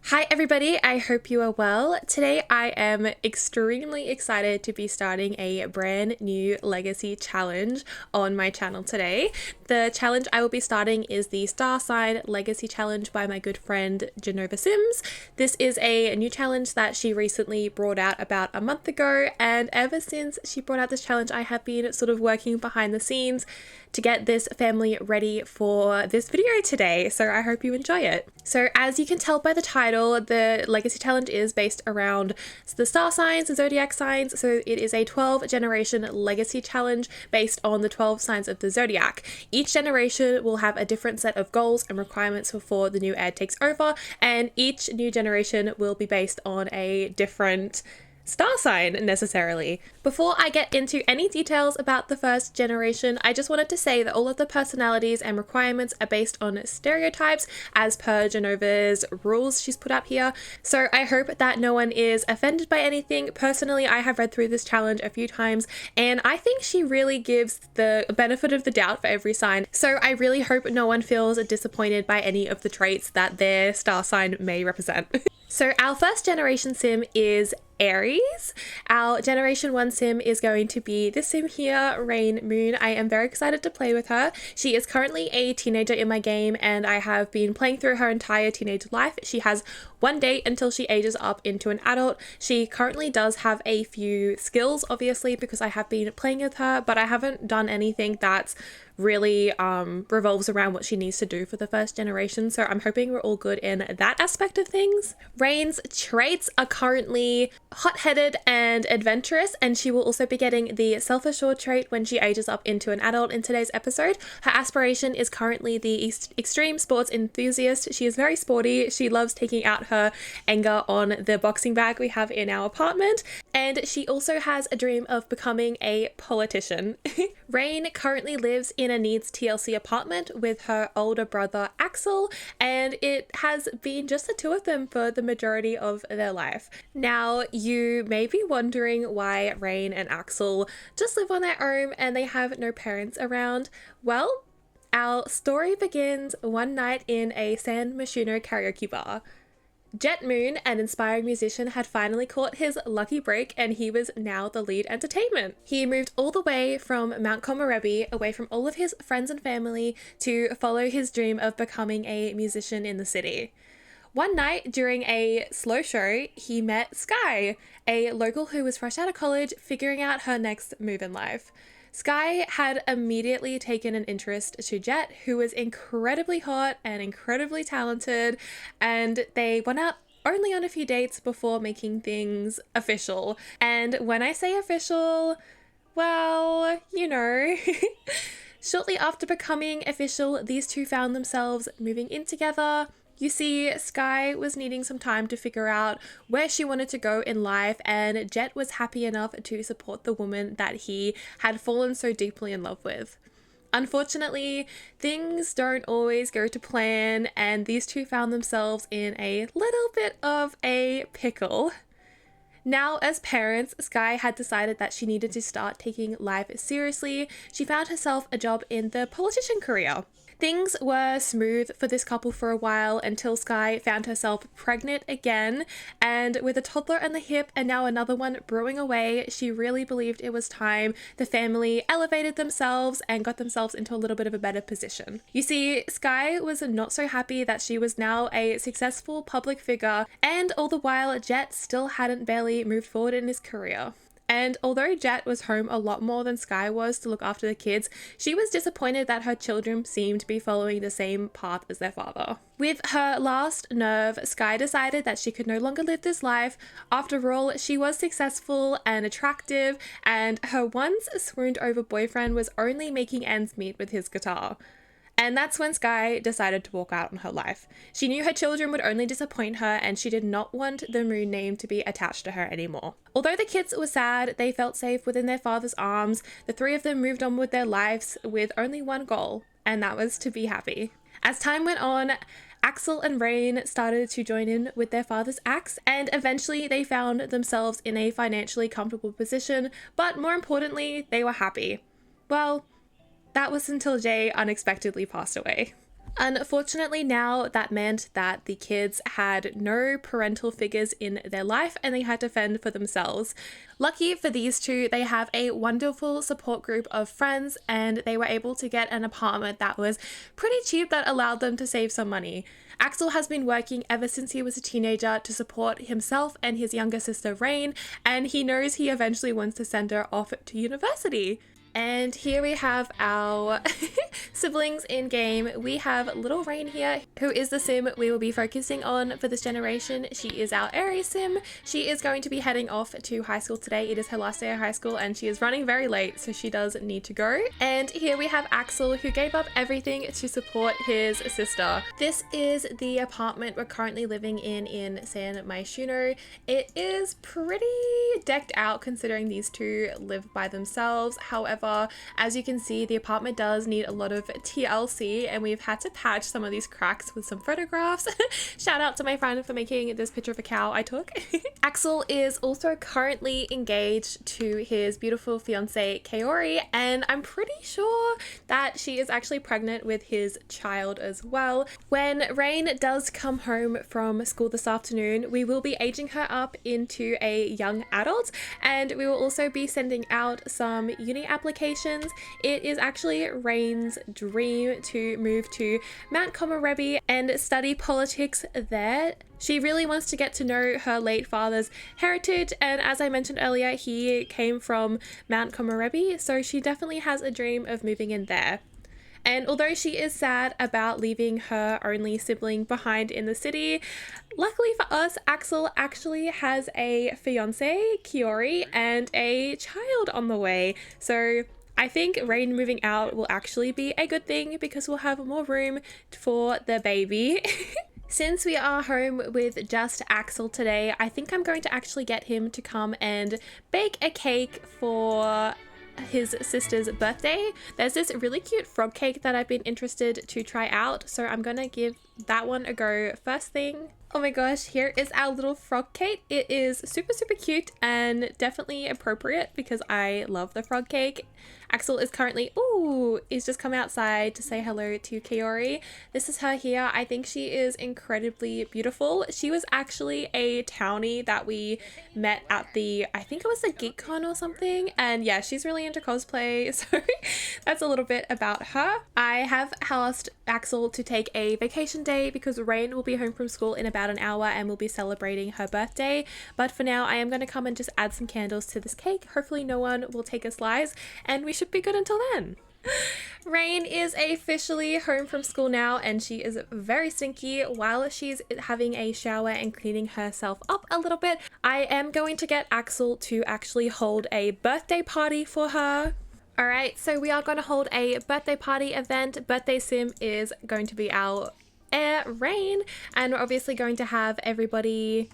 Hi everybody, I hope you are well. Today I am extremely excited to be starting a brand new legacy challenge on my channel today. The challenge I will be starting is the Star Sign Legacy Challenge by my good friend Genova Sims. This is a new challenge that she recently brought out about a month ago, and ever since she brought out this challenge I have been sort of working behind the scenes to get this family ready for this video today, so I hope you enjoy it. So as you can tell by the title, the Legacy Challenge is based around the star signs, the zodiac signs, so it is a 12 generation legacy challenge based on the 12 signs of the zodiac. Each generation will have a different set of goals and requirements before the new heir takes over, and each new generation will be based on a different star sign necessarily. Before I get into any details about the first generation, I just wanted to say that all of the personalities and requirements are based on stereotypes as per Genova's rules she's put up here. So I hope that no one is offended by anything. Personally, I have read through this challenge a few times and I think she really gives the benefit of the doubt for every sign. So I really hope no one feels disappointed by any of the traits that their star sign may represent. So our first generation sim is Aries. Our generation 1 sim is going to be this sim here, Rayne Moon. I am very excited to play with her. She is currently a teenager in my game and I have been playing through her entire teenage life. She has one date until she ages up into an adult. She currently does have a few skills, obviously, because I have been playing with her, but I haven't done anything that's really revolves around what she needs to do for the first generation, so I'm hoping we're all good in that aspect of things. Rayne's traits are currently hot-headed and adventurous, and she will also be getting the self-assured trait when she ages up into an adult in today's episode. Her aspiration is currently the extreme sports enthusiast. She is very sporty. She loves taking out her anger on the boxing bag we have in our apartment, and she also has a dream of becoming a politician. Rayne currently lives in a needs TLC apartment with her older brother Axel, and it has been just the two of them for the majority of their life. Now, you may be wondering why Rayne and Axel just live on their own and they have no parents around. Well, our story begins one night in a San Myshuno karaoke bar. Jet Moon, an inspiring musician, had finally caught his lucky break and he was now the lead entertainment. He moved all the way from Mount Komorebi, away from all of his friends and family, to follow his dream of becoming a musician in the city. One night during a slow show, he met Sky, a local who was fresh out of college figuring out her next move in life. Sky had immediately taken an interest to Jet, who was incredibly hot and incredibly talented, and they went out only on a few dates before making things official. And when I say official, well, you know. Shortly after becoming official, these two found themselves moving in together. You see, Sky was needing some time to figure out where she wanted to go in life, and Jet was happy enough to support the woman that he had fallen so deeply in love with. Unfortunately, things don't always go to plan, and these two found themselves in a little bit of a pickle. Now, as parents, Sky had decided that she needed to start taking life seriously. She found herself a job in the politician career. Things were smooth for this couple for a while until Sky found herself pregnant again, and with a toddler on the hip and now another one brewing away, she really believed it was time the family elevated themselves and got themselves into a little bit of a better position. You see, Sky was not so happy that she was now a successful public figure, and all the while Jet still hadn't barely moved forward in his career. And although Jet was home a lot more than Sky was to look after the kids, she was disappointed that her children seemed to be following the same path as their father. With her last nerve, Sky decided that she could no longer live this life. After all, she was successful and attractive, and her once swooned over boyfriend was only making ends meet with his guitar. And that's when Sky decided to walk out on her life. She knew her children would only disappoint her, and she did not want the Moon name to be attached to her anymore. Although the kids were sad, they felt safe within their father's arms. The three of them moved on with their lives with only one goal, and that was to be happy. As time went on, Axel and Rayne started to join in with their father's acts, and eventually they found themselves in a financially comfortable position, but more importantly, they were happy. Well, that was until Jay unexpectedly passed away. Unfortunately, now that meant that the kids had no parental figures in their life and they had to fend for themselves. Lucky for these two, they have a wonderful support group of friends and they were able to get an apartment that was pretty cheap that allowed them to save some money. Axel has been working ever since he was a teenager to support himself and his younger sister Rayne, and he knows he eventually wants to send her off to university. And here we have our siblings in game. We have little Rayne here, who is the sim we will be focusing on for this generation. She is our Aries sim. She is going to be heading off to high school today. It is her last day of high school and she is running very late, so she does need to go. And here we have Axel, who gave up everything to support his sister. This is the apartment we're currently living in San Myshuno. It is pretty decked out considering these two live by themselves. However, as you can see, the apartment does need a lot of TLC and we've had to patch some of these cracks with some photographs. Shout out to my friend for making this picture of a cow I took. Axel is also currently engaged to his beautiful fiancée Kaori, and I'm pretty sure that she is actually pregnant with his child as well. When Rayne does come home from school this afternoon, we will be aging her up into a young adult, and we will also be sending out some uni applications. It is actually Rayne's dream to move to Mount Komorebi and study politics there. She really wants to get to know her late father's heritage, and as I mentioned earlier, he came from Mount Komorebi, so she definitely has a dream of moving in there. And although she is sad about leaving her only sibling behind in the city, luckily for us, Axel actually has a fiancée, Kaori, and a child on the way. So I think Rayne moving out will actually be a good thing because we'll have more room for the baby. Since we are home with just Axel today, I think I'm going to actually get him to come and bake a cake for his sister's birthday. There's this really cute frog cake that I've been interested to try out, so I'm gonna give that one a go first thing. Oh my gosh, here is our little frog cake. It is super cute and definitely appropriate because I love the frog cake. Axel is currently, he's just come outside to say hello to Kaori. This is her here. I think she is incredibly beautiful. She was actually a townie that we met at the, I think it was a GeekCon or something. And yeah, she's really into cosplay. So that's a little bit about her. I have asked Axel to take a vacation day because Rayne will be home from school in about an hour and we'll be celebrating her birthday. But for now, I am going to come and just add some candles to this cake. Hopefully no one will take a slice and we should be good until then. Rayne is officially home from school now and she is very stinky. While she's having a shower and cleaning herself up a little bit, I am going to get Axel to actually hold a birthday party for her. Alright, so we are going to hold a birthday party event. Birthday sim is going to be our Rayne, and we're obviously going to have everybody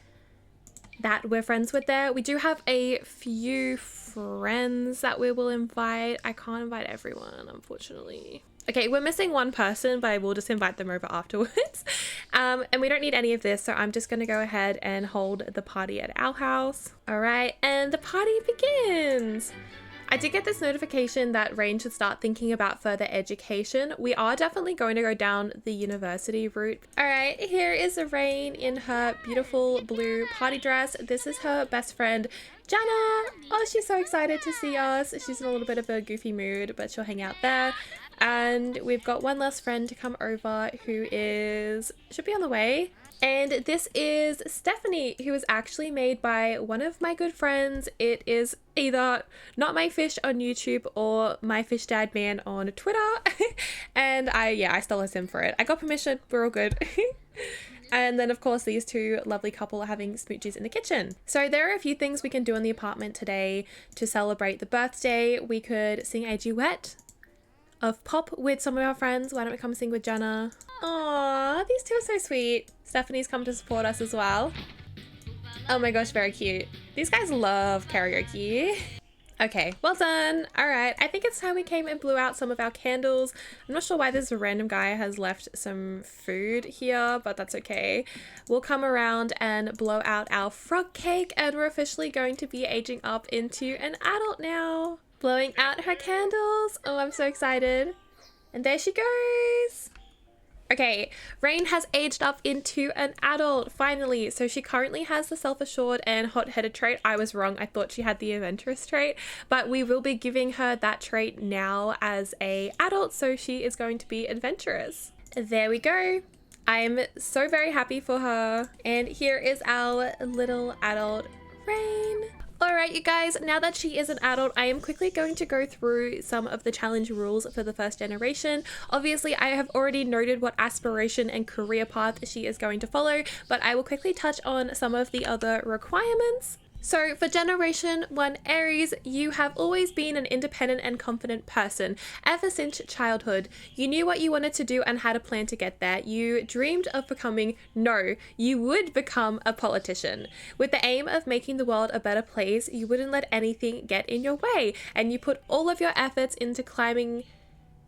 that we're friends with there. We do have a few friends that we will invite. I can't invite everyone, unfortunately. Okay, we're missing one person, but I will just invite them over afterwards. And we don't need any of this, so I'm just going to go ahead and hold the party at our house. All right, and the party begins. I did get this notification that Rayne should start thinking about further education. We are definitely going to go down the university route. All right, here is Rayne in her beautiful blue party dress. This is her best friend, Jana. Oh, she's so excited to see us. She's in a little bit of a goofy mood, but she'll hang out there. And we've got one last friend to come over who should be on the way. And this is Stephanie, who is actually made by one of my good friends. It is either Not My Fish on YouTube or My Fish Dad Man on Twitter. And I stole a sim for it. I got permission, we're all good. And then of course these two lovely couple are having smooches in the kitchen. So there are a few things we can do in the apartment today to celebrate the birthday. We could sing a duet of pop with some of our friends. Why don't we come sing with Jana? Aww, these two are so sweet. Stephanie's come to support us as well. Oh my gosh, very cute. These guys love karaoke. Okay, well done. All right, I think it's time we came and blew out some of our candles. I'm not sure why this random guy has left some food here, but that's okay. We'll come around and blow out our frog cake, and we're officially going to be aging up into an adult now. Blowing out her candles. Oh, I'm so excited. And there she goes. Okay, Rayne has aged up into an adult, finally. So she currently has the self-assured and hot-headed trait. I was wrong. I thought she had the adventurous trait, but we will be giving her that trait now as a adult, so she is going to be adventurous. There we go. I am so very happy for her. And here is our little adult Rayne. Alright, you guys, now that she is an adult, I am quickly going to go through some of the challenge rules for the first generation. Obviously, I have already noted what aspiration and career path she is going to follow, but I will quickly touch on some of the other requirements. So for Generation 1 Aries, you have always been an independent and confident person. Ever since childhood, you knew what you wanted to do and had a plan to get there. You dreamed of becoming, no, you would become a politician. With the aim of making the world a better place, you wouldn't let anything get in your way, and you put all of your efforts into climbing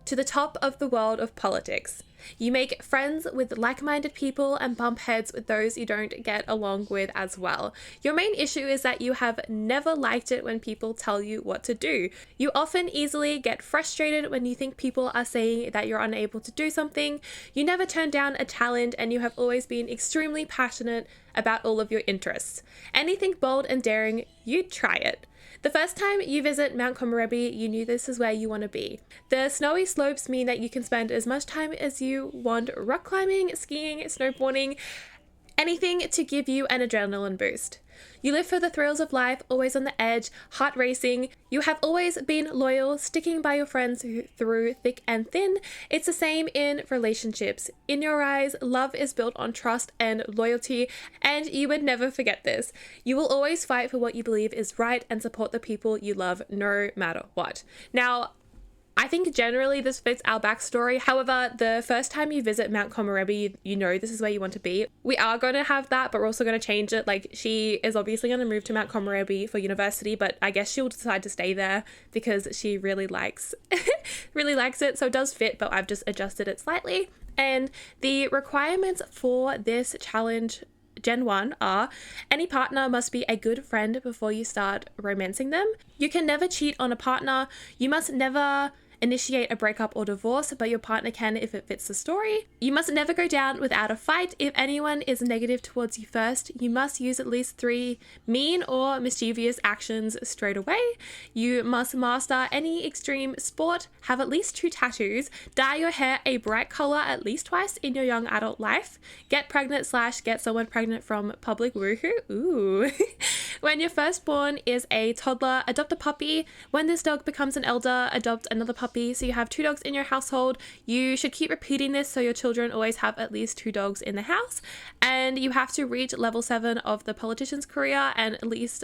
to the top of the world of politics. You make friends with like-minded people and bump heads with those you don't get along with as well. Your main issue is that you have never liked it when people tell you what to do. You often easily get frustrated when you think people are saying that you're unable to do something. You never turn down a challenge, and you have always been extremely passionate about all of your interests. Anything bold and daring, you'd try it. The first time you visit Mount Komorebi, you knew this is where you want to be. The snowy slopes mean that you can spend as much time as you want rock climbing, skiing, snowboarding, anything to give you an adrenaline boost. You live for the thrills of life, always on the edge, heart racing. You have always been loyal, sticking by your friends through thick and thin. It's the same in relationships. In your eyes, love is built on trust and loyalty, and you would never forget this. You will always fight for what you believe is right and support the people you love no matter what. Now, I think generally this fits our backstory. However, the first time you visit Mount Komorebi, you know this is where you want to be. We are going to have that, but we're also going to change it. Like, she is obviously going to move to Mount Komorebi for university, but I guess she'll decide to stay there because she really likes it. So it does fit, but I've just adjusted it slightly. And the requirements for this challenge Gen 1 are: any partner must be a good friend before you start romancing them. You can never cheat on a partner. You must never initiate a breakup or divorce, but your partner can if it fits the story. You must never go down without a fight. If anyone is negative towards you first, you must use at least 3 mean or mischievous actions straight away. You must master any extreme sport, have at least 2 tattoos, dye your hair a bright color at least twice in your young adult life, get pregnant / get someone pregnant from public woohoo. Ooh. When your firstborn is a toddler, adopt a puppy. When this dog becomes an elder, adopt another puppy. So you have 2 dogs in your household. You should keep repeating this so your children always have at least 2 dogs in the house. And you have to reach level 7 of the politician's career and at least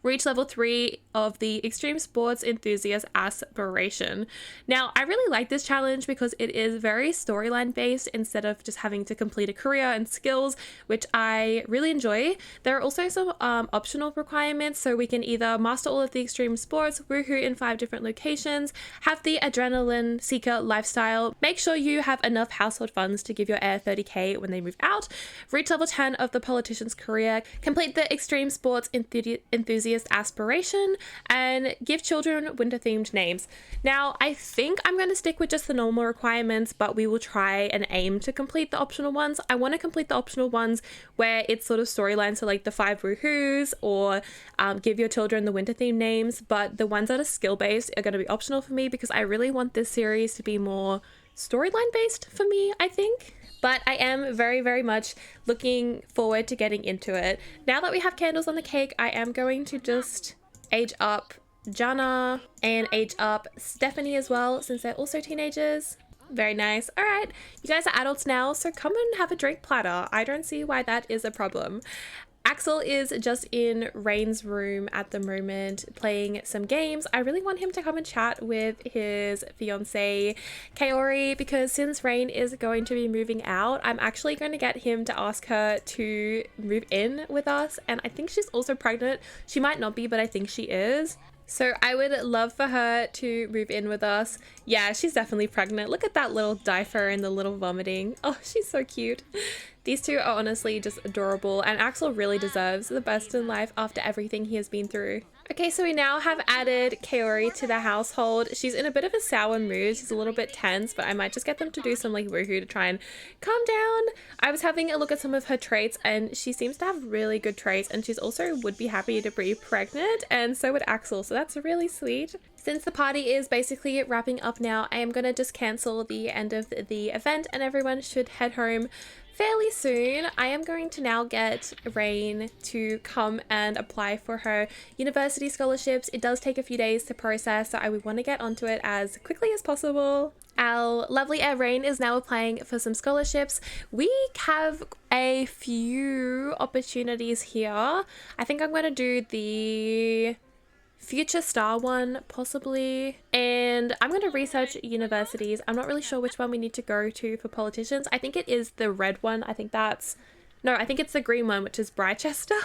reach level 3 of the extreme sports enthusiast aspiration. Now, I really like this challenge because it is very storyline based instead of just having to complete a career and skills, which I really enjoy. There are also some optional requirements, so we can either master all of the extreme sports, woohoo in 5 different locations, have the adrenaline seeker lifestyle, make sure you have enough household funds to give your heir 30k when they move out, reach level 10 of the politician's career, complete the extreme sports enthusiast aspiration, and give children winter themed names. Now, I think I'm going to stick with just the normal requirements, but we will try and aim to complete the optional ones. I want to complete the optional ones where it's sort of storyline, so like the 5 woohoos or give your children the winter themed names, but the ones that are skill based are going to be optional for me because I really want this series to be more storyline based for me, I think. But I am very, very much looking forward to getting into it. Now that we have candles on the cake, I am going to just age up Jana and age up Stephanie as well, since they're also teenagers. Very nice. All right, you guys are adults now, so come and have a drink platter. I don't see why that is a problem. Axel is just in Rayne's room at the moment playing some games. I really want him to come and chat with his fiancée Kaori because since Rayne is going to be moving out, I'm actually going to get him to ask her to move in with us, and I think she's also pregnant. She might not be, but I think she is. So I would love for her to move in with us. Yeah, she's definitely pregnant. Look at that little diaper and the little vomiting. Oh, she's so cute. These two are honestly just adorable, and Axel really deserves the best in life after everything he has been through. Okay, so we now have added Kaori to the household. She's in a bit of a sour mood. She's a little bit tense, but I might just get them to do some like woohoo to try and calm down. I was having a look at some of her traits and she seems to have really good traits, and she's also would be happy to be pregnant, and so would Axel, so that's really sweet. Since the party is basically wrapping up now, I am going to just cancel the end of the event and everyone should head home fairly soon. I am going to now get Rayne to come and apply for her university scholarships. It does take a few days to process, so I would want to get onto it as quickly as possible. Our lovely Rayne is now applying for some scholarships. We have a few opportunities here. I think I'm going to do the Future Star one possibly, and I'm going to research universities. I'm not really sure which one we need to go to for politicians. I think it is the red one. I think it's the green one, which is Britechester,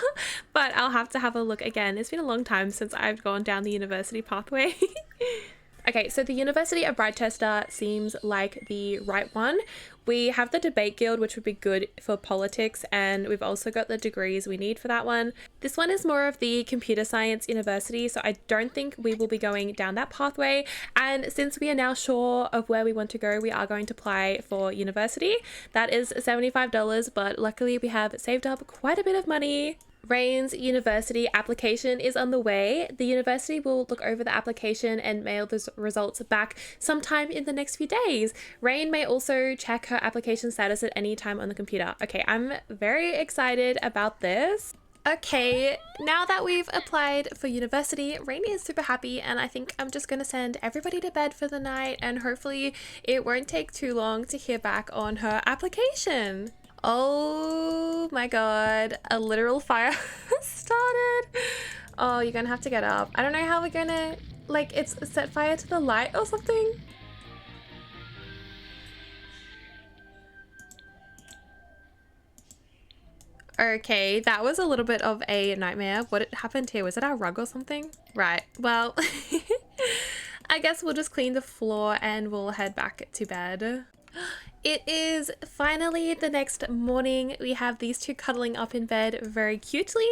but I'll have to have a look again. It's been a long time since I've gone down the university pathway. Okay, so the University of Britechester seems like the right one. We have the debate guild, which would be good for politics, and we've also got the degrees we need for that one. This one is more of the computer science university, so I don't think we will be going down that pathway. And since we are now sure of where we want to go, we are going to apply for university. That is $75, but luckily we have saved up quite a bit of money. Rayne's university application is on the way. The university will look over the application and mail the results back sometime in the next few days. Rayne may also check her application status at any time on the computer. Okay, I'm very excited about this. Okay, now that we've applied for university, Rayne is super happy, and I think I'm just going to send everybody to bed for the night, and hopefully it won't take too long to hear back on her application. Oh my god, a literal fire started. Oh, you're gonna have to get up. I don't know how we're gonna, like, it's set fire to the light or something. Okay, that was a little bit of a nightmare. What happened here? Was it our rug or something? Right, well, I guess we'll just clean the floor and we'll head back to bed. It is finally the next morning. We have these two cuddling up in bed very cutely.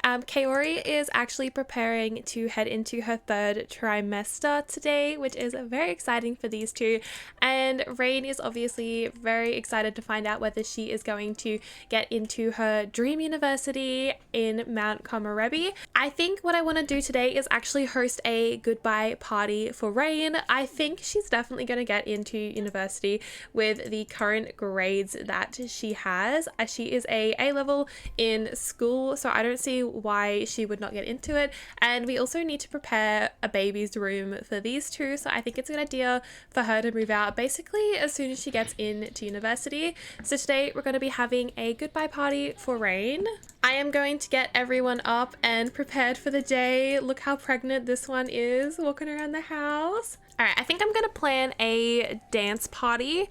Kaori is actually preparing to head into her third trimester today, which is very exciting for these two. And Rayne is obviously very excited to find out whether she is going to get into her dream university in Mount Komorebi. I think what I want to do today is actually host a goodbye party for Rayne. I think she's definitely going to get into university with the current grades that she has. She is a A-level in school, so I don't see why she would not get into it. And we also need to prepare a baby's room for these two, so I think it's a good idea for her to move out basically as soon as she gets into university. So today we're going to be having a goodbye party for Rayne. I am going to get everyone up and prepared for the day. Look how pregnant this one is walking around the house. All right, I think I'm going to plan a dance party.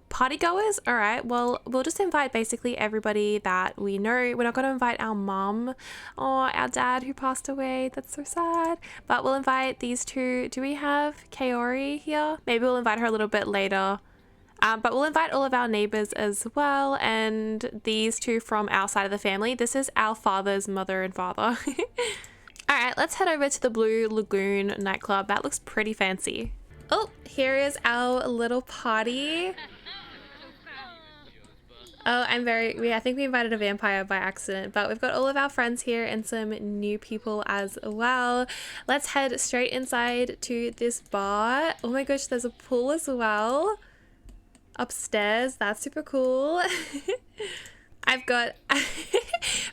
Party goers, all right, well, we'll just invite basically everybody that we know. We're not going to invite our mum or our dad who passed away. That's so sad. But we'll invite these two. Do we have Kaori here? Maybe we'll invite her a little bit later. But we'll invite all of our neighbors as well, and these two from our side of the family. This is our father's mother and father. All right, let's head over to the Blue Lagoon nightclub. That looks pretty fancy. Oh, here is our little party. Oh, I think we invited a vampire by accident, but we've got all of our friends here and some new people as well. Let's head straight inside to this bar. Oh my gosh, there's a pool as well. Upstairs, that's super cool. I've got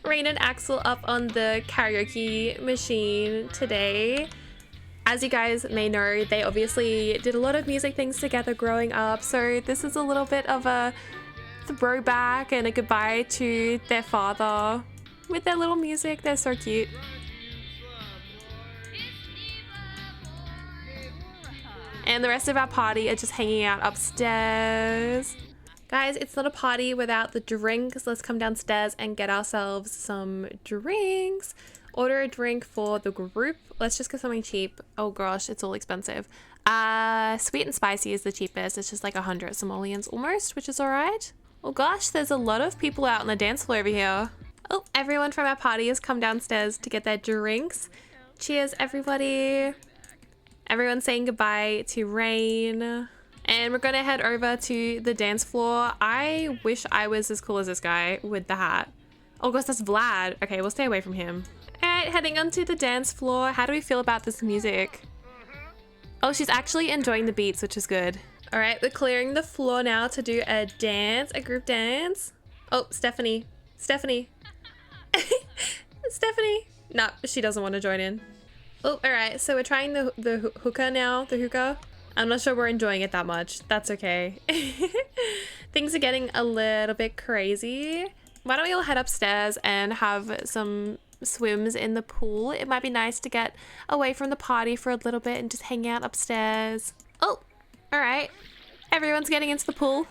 Rayne and Axel up on the karaoke machine today. As you guys may know, they obviously did a lot of music things together growing up, so this is a little bit of a throwback and a goodbye to their father with their little music. They're so cute. And the rest of our party are just hanging out upstairs. Guys, it's not a party without the drinks. Let's come downstairs and get ourselves some drinks. Order a drink for the group. Let's just get something cheap. Oh gosh, it's all expensive. Sweet and spicy is the cheapest. It's just like 100 simoleons almost, which is all right. Oh gosh, there's a lot of people out on the dance floor over here. Oh, everyone from our party has come downstairs to get their drinks. Cheers, everybody. Everyone's saying goodbye to Rayne. And we're gonna head over to the dance floor. I wish I was as cool as this guy with the hat. Oh gosh, that's Vlad. Okay, we'll stay away from him. Alright, heading onto the dance floor. How do we feel about this music? Oh, she's actually enjoying the beats, which is good. Alright, we're clearing the floor now to do a dance, a group dance. Oh, Stephanie. Stephanie. Stephanie. No, she doesn't want to join in. Oh, alright, so we're trying the hookah now, the hookah. I'm not sure we're enjoying it that much. That's okay. Things are getting a little bit crazy. Why don't we all head upstairs and have some swims in the pool? It might be nice to get away from the party for a little bit and just hang out upstairs. Oh, all right. Everyone's getting into the pool.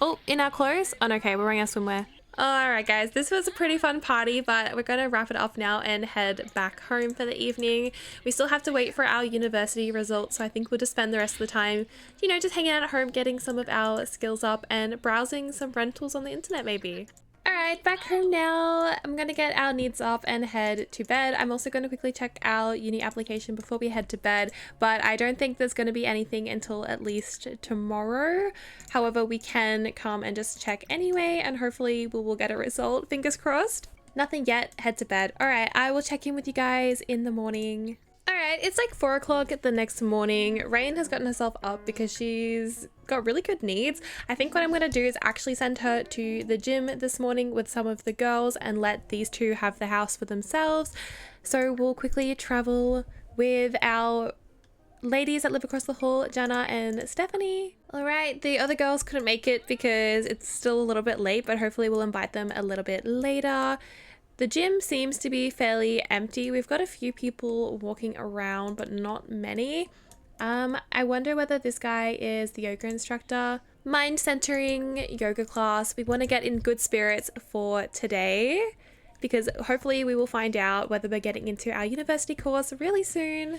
Oh, in our clothes? Oh, okay, we're wearing our swimwear. All right, guys, this was a pretty fun party, but we're going to wrap it up now and head back home for the evening. We still have to wait for our university results, so I think we'll just spend the rest of the time, you know, just hanging out at home, getting some of our skills up and browsing some rentals on the internet maybe. Alright, back home now. I'm gonna get our needs up and head to bed. I'm also going to quickly check our uni application before we head to bed, but I don't think there's going to be anything until at least tomorrow. However, we can come and just check anyway, and hopefully we will get a result. Fingers crossed. Nothing yet. Head to bed. Alright, I will check in with you guys in the morning. Alright, it's like 4 o'clock the next morning. Rayne has gotten herself up because she's got really good needs. I think what I'm going to do is actually send her to the gym this morning with some of the girls and let these two have the house for themselves. So we'll quickly travel with our ladies that live across the hall, Jana and Stephanie. Alright, the other girls couldn't make it because it's still a little bit late, but hopefully we'll invite them a little bit later. The gym seems to be fairly empty. We've got a few people walking around, but not many. I wonder whether this guy is the yoga instructor. Mind centering yoga class. We want to get in good spirits for today because hopefully we will find out whether we're getting into our university course really soon.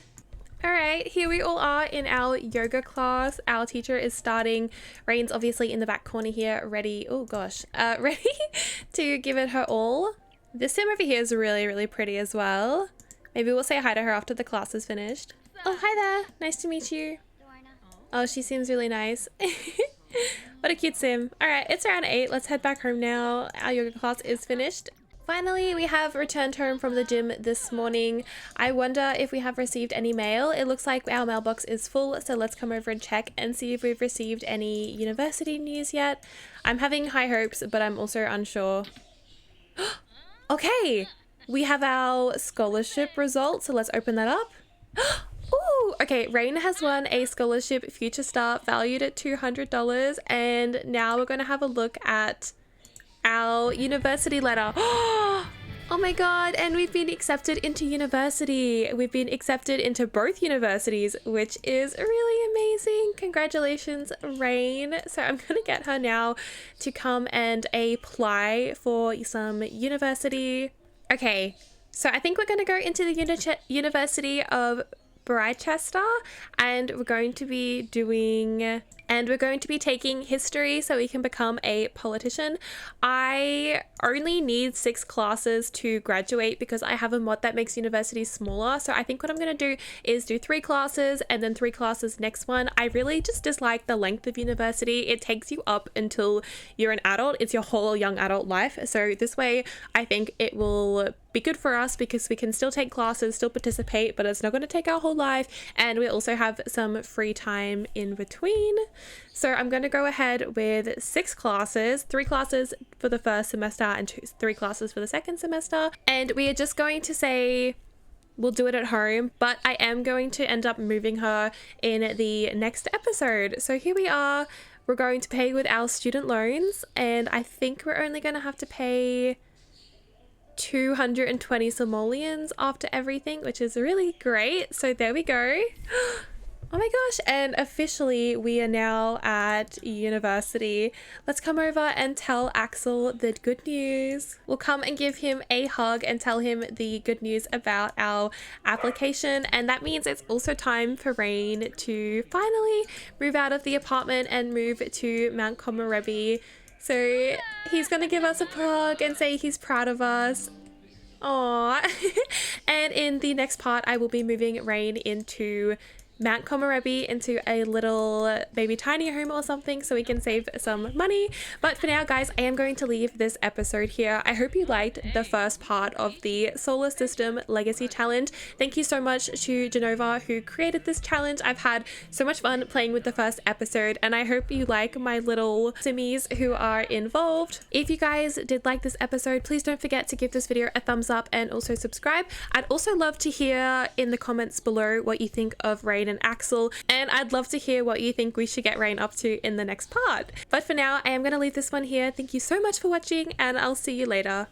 Alright, here we all are in our yoga class. Our teacher is starting. Rayne's obviously in the back corner here, ready, oh gosh, ready to give it her all. This sim over here is really, really pretty as well. Maybe we'll say hi to her after the class is finished. Oh, hi there. Nice to meet you. Oh, she seems really nice. What a cute sim. All right, it's around 8. Let's head back home now. Our yoga class is finished. Finally, we have returned home from the gym this morning. I wonder if we have received any mail. It looks like our mailbox is full, so let's come over and check and see if we've received any university news yet. I'm having high hopes, but I'm also unsure. Okay, we have our scholarship results, so let's open that up. Ooh, okay, Rayne has won a scholarship Future Star valued at $200, and now we're going to have a look at our university letter. Oh my god, and we've been accepted into university. We've been accepted into both universities, which is really amazing. Congratulations, Rayne. So I'm gonna get her now to come and apply for some university. Okay, so I think we're gonna go into the University of Britechester, and we're going to be taking history so we can become a politician. I only need 6 classes to graduate because I have a mod that makes universities smaller. So I think what I'm going to do is do 3 classes and then 3 classes next one. I really just dislike the length of university. It takes you up until you're an adult. It's your whole young adult life. So this way I think it will be good for us because we can still take classes, still participate, but it's not going to take our whole life, and we also have some free time in between. So I'm going to go ahead with 6 classes, 3 classes for the first semester and 3 classes for the second semester, and we are just going to say we'll do it at home, but I am going to end up moving her in the next episode. So here we are. We're going to pay with our student loans, and I think we're only going to have to pay 220 simoleons after everything, which is really great. So there we go. Oh my gosh, and officially we are now at university. Let's come over and tell Axel the good news. We'll come and give him a hug and tell him the good news about our application, and that means it's also time for Rayne to finally move out of the apartment and move to Mount Komorebi. So he's gonna give us a hug and say he's proud of us. Aww. And in the next part, I will be moving Rayne into Mount Komorebi into a little maybe tiny home or something so we can save some money. But for now, guys, I am going to leave this episode here. I hope you liked the first part of the Solar System Legacy Challenge. Thank you so much to Genova who created this challenge. I've had so much fun playing with the first episode, and I hope you like my little simmies who are involved. If you guys did like this episode, please don't forget to give this video a thumbs up and also subscribe. I'd also love to hear in the comments below what you think of Rayne and Axel, and I'd love to hear what you think we should get Rayne up to in the next part. But for now, I am going to leave this one here. Thank you so much for watching, and I'll see you later.